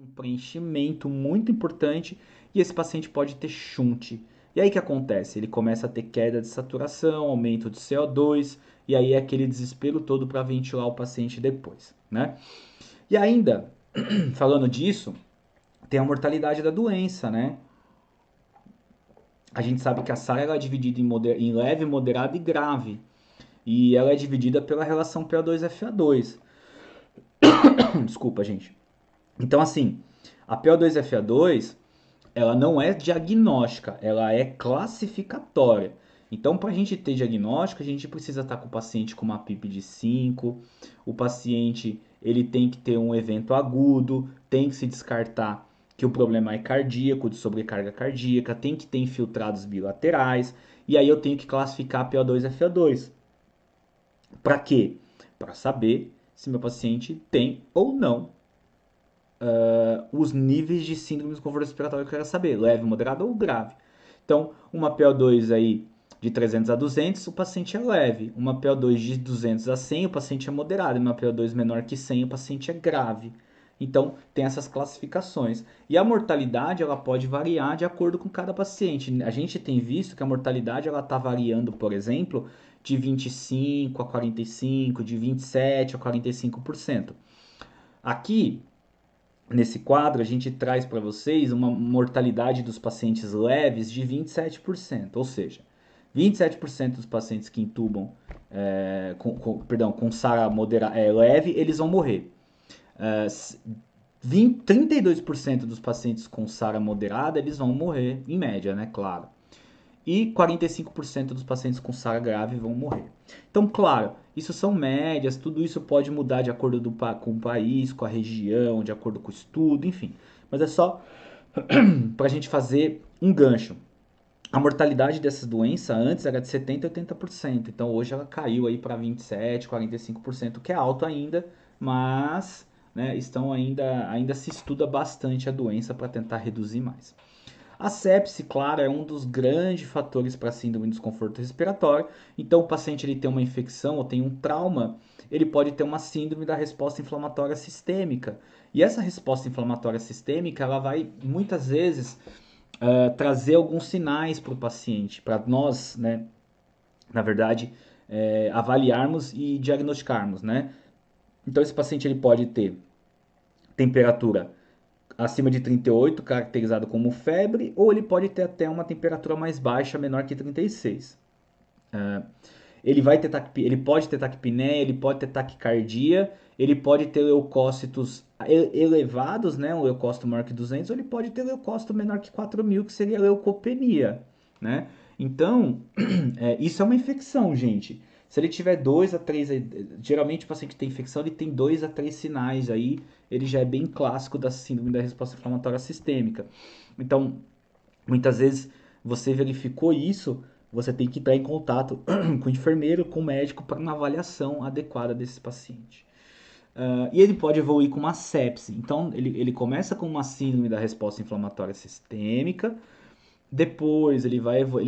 um preenchimento muito importante e esse paciente pode ter shunt. E aí o que acontece? Ele começa a ter queda de saturação, aumento de CO2 e aí é aquele desespero todo para ventilar o paciente depois, né? E ainda, falando disso, tem a mortalidade da doença, né? A gente sabe que a SARA ela é dividida em leve, moderada e grave. E ela é dividida pela relação PO2-FA2. Desculpa, gente. Então, assim, a PO2-FA2 ela não é diagnóstica, ela é classificatória. Então, para a gente ter diagnóstico, a gente precisa estar com o paciente com uma PIP de 5, o paciente ele tem que ter um evento agudo, tem que se descartar que o problema é cardíaco, de sobrecarga cardíaca, tem que ter infiltrados bilaterais, e aí eu tenho que classificar PO2-FA2. Para quê? Para saber se meu paciente tem ou não os níveis de síndrome do desconforto respiratório que eu quero saber, leve, moderado ou grave. Então, uma PO2 aí de 300 a 200, o paciente é leve. Uma PO2 de 200 a 100, o paciente é moderado. E uma PO2 menor que 100, o paciente é grave. Então, tem essas classificações. E a mortalidade, ela pode variar de acordo com cada paciente. A gente tem visto que a mortalidade, ela está variando, por exemplo, de 25 a 45, de 27 a 45%. Aqui, nesse quadro, a gente traz para vocês uma mortalidade dos pacientes leves de 27%, ou seja, 27% dos pacientes que intubam com SARA leve, eles vão morrer. 32% dos pacientes com SARA moderada, eles vão morrer, em média, né, claro. E 45% dos pacientes com SARA grave vão morrer. Então, claro, isso são médias, tudo isso pode mudar de acordo com o país, com a região, de acordo com o estudo, enfim. Mas é só para a gente fazer um gancho. A mortalidade dessas doenças antes era de 70% a 80%, então hoje ela caiu aí para 27%, 45%, que é alto ainda, mas né, ainda se estuda bastante a doença para tentar reduzir mais. A sepse, claro, é um dos grandes fatores para síndrome de desconforto respiratório. Então, o paciente ele tem uma infecção ou tem um trauma, ele pode ter uma síndrome da resposta inflamatória sistêmica. E essa resposta inflamatória sistêmica, ela vai muitas vezes trazer alguns sinais para o paciente, para nós, né, na verdade, avaliarmos e diagnosticarmos, né? Então, esse paciente ele pode ter temperatura acima de 38, caracterizado como febre, ou ele pode ter até uma temperatura mais baixa, menor que 36. Ele pode ter taquipneia, ele pode ter taquicardia, ele pode ter leucócitos elevados, né, um leucócito maior que 200, ou ele pode ter leucócito menor que 4.000, que seria leucopenia, né? Então, isso é uma infecção, gente. Se ele tiver 2 a 3, geralmente o paciente que tem infecção, ele tem 2 a 3 sinais aí, ele já é bem clássico da síndrome da resposta inflamatória sistêmica. Então, muitas vezes você verificou isso, você tem que entrar em contato com o enfermeiro, com o médico para uma avaliação adequada desse paciente. E ele pode evoluir com uma sepse. Então, ele começa com uma síndrome da resposta inflamatória sistêmica, depois ele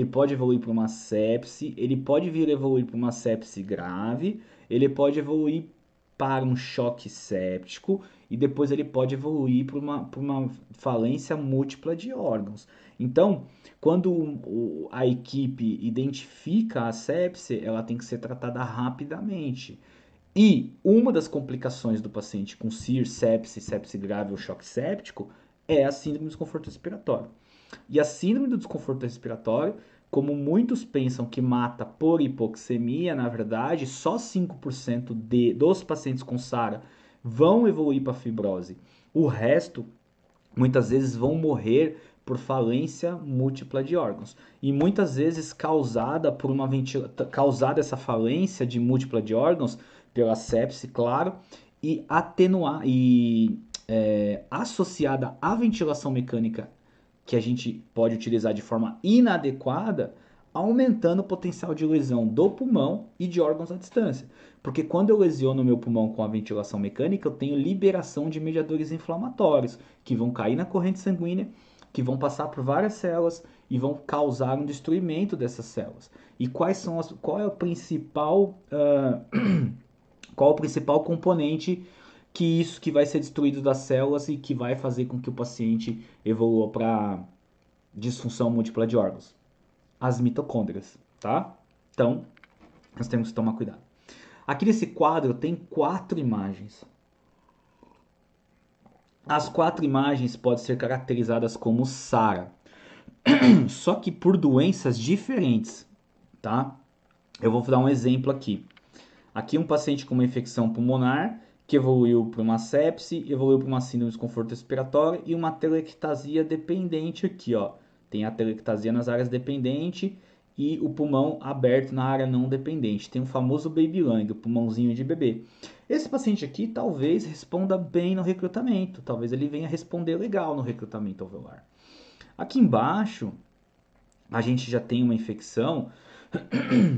pode evoluir para uma sepse, ele pode vir a evoluir para uma sepse grave, ele pode evoluir para um choque séptico e depois ele pode evoluir para uma falência múltipla de órgãos. Então, quando a equipe identifica a sepse, ela tem que ser tratada rapidamente. E uma das complicações do paciente com SIR, sepse, sepse grave ou choque séptico é a síndrome do desconforto respiratório. E a síndrome do desconforto respiratório, como muitos pensam que mata por hipoxemia, na verdade, só 5% dos pacientes com SARA vão evoluir para fibrose. O resto, muitas vezes, vão morrer por falência múltipla de órgãos. E muitas vezes causada essa falência de múltipla de órgãos pela sepse, claro, e associada à ventilação mecânica que a gente pode utilizar de forma inadequada, aumentando o potencial de lesão do pulmão e de órgãos à distância. Porque quando eu lesiono o meu pulmão com a ventilação mecânica, eu tenho liberação de mediadores inflamatórios que vão cair na corrente sanguínea, que vão passar por várias células e vão causar um destruimento dessas células. E qual é o principal componente que isso que vai ser destruído das células e que vai fazer com que o paciente evolua para disfunção múltipla de órgãos. As mitocôndrias, tá? Então, nós temos que tomar cuidado. Aqui nesse quadro tem 4 imagens. As 4 imagens podem ser caracterizadas como SARA, só que por doenças diferentes, tá? Eu vou dar um exemplo aqui. Aqui um paciente com uma infecção pulmonar que evoluiu para uma sepse, evoluiu para uma síndrome de desconforto respiratório e uma telectasia dependente aqui, ó. Tem a telectasia nas áreas dependentes e o pulmão aberto na área não dependente. Tem o famoso baby lung, o pulmãozinho de bebê. Esse paciente aqui talvez responda bem no recrutamento, talvez ele venha responder legal no recrutamento alveolar. Aqui embaixo a gente já tem uma infecção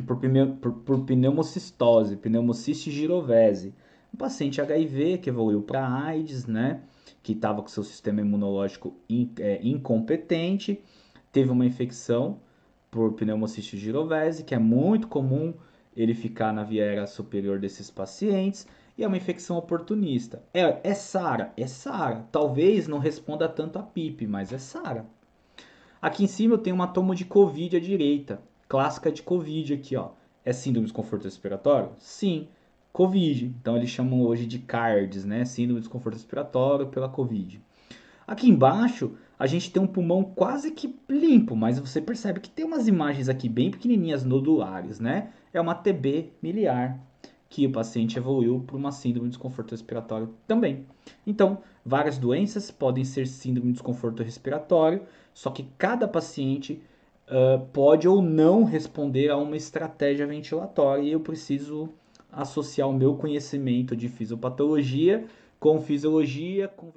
por pneumocistose, pneumociste girovese. Um paciente HIV que evoluiu para AIDS, né? Que estava com seu sistema imunológico incompetente, teve uma infecção por pneumociste girovese, que é muito comum ele ficar na via aérea superior desses pacientes, e é uma infecção oportunista. É SARA? É SARA. Talvez não responda tanto a PIP, mas é SARA. Aqui em cima eu tenho uma tomo de Covid à direita, clássica de Covid aqui, ó. É síndrome de desconforto respiratório? Sim, Covid. Então eles chamam hoje de CARDS, né? Síndrome de desconforto respiratório pela Covid. Aqui embaixo a gente tem um pulmão quase que limpo, mas você percebe que tem umas imagens aqui bem pequenininhas nodulares, né? É uma TB miliar que o paciente evoluiu para uma síndrome de desconforto respiratório também. Então, várias doenças podem ser síndrome de desconforto respiratório, só que cada paciente pode ou não responder a uma estratégia ventilatória e eu preciso associar o meu conhecimento de fisiopatologia com fisiologia, com